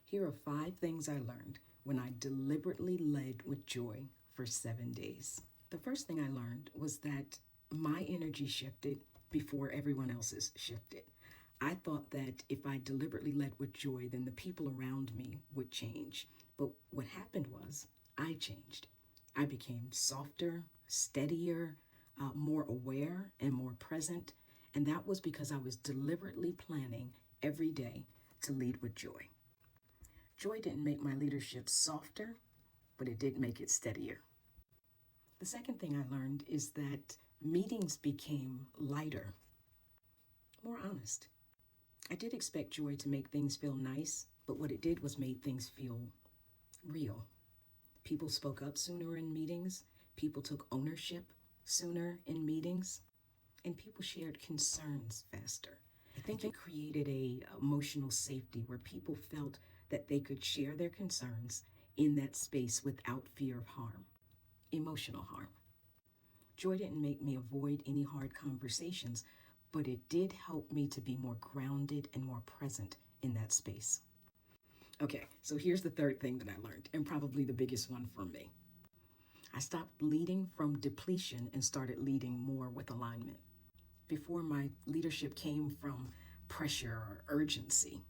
Here are 5 things I learned when I deliberately led with joy for 7 days. The first thing I learned was that my energy shifted before everyone else's shifted. I thought that if I deliberately led with joy, then the people around me would change. But what happened was I changed. I became softer, steadier, more aware, and more present. And that was because I was deliberately planning every day to lead with joy. Joy didn't make my leadership softer, but it did make it steadier. The second thing I learned is that meetings became lighter, more honest. I did expect joy to make things feel nice, but what it did was made things feel real. People spoke up sooner in meetings, people took ownership sooner in meetings, and people shared concerns faster. I think it created a emotional safety where people felt that they could share their concerns in that space without fear of harm, emotional harm. Joy didn't make me avoid any hard conversations, but it did help me to be more grounded and more present in that space. Okay, so here's the third thing that I learned, and probably the biggest one for me. I stopped leading from depletion and started leading more with alignment. Before, my leadership came from pressure or urgency,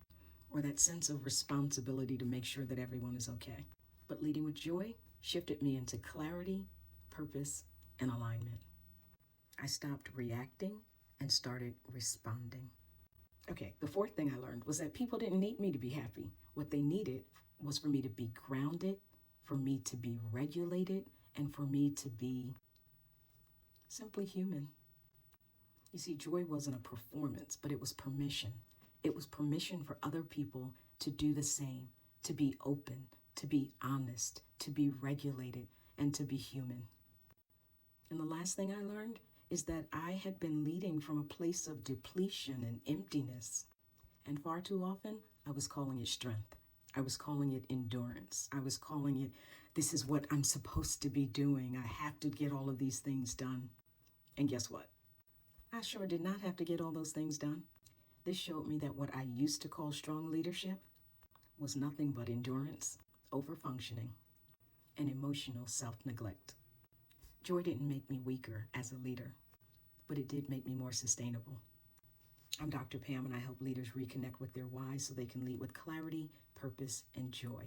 or that sense of responsibility to make sure that everyone is okay. But leading with joy shifted me into clarity, purpose, and alignment. I stopped reacting and started responding. Okay, the fourth thing I learned was that people didn't need me to be happy. What they needed was for me to be grounded, for me to be regulated, and for me to be simply human. You see, joy wasn't a performance, but it was permission. It was permission for other people to do the same, to be open, to be honest, to be regulated, and to be human. And the last thing I learned is that I had been leading from a place of depletion and emptiness. And far too often, I was calling it strength. I was calling it endurance. I was calling it, this is what I'm supposed to be doing. I have to get all of these things done. And guess what? I sure did not have to get all those things done. This showed me that what I used to call strong leadership was nothing but endurance, overfunctioning, and emotional self-neglect. Joy didn't make me weaker as a leader, but it did make me more sustainable. I'm Dr. Pam, and I help leaders reconnect with their why so they can lead with clarity, purpose, and joy.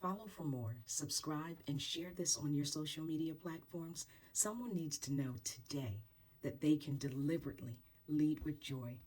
Follow for more, subscribe, and share this on your social media platforms. Someone needs to know today that they can deliberately lead with joy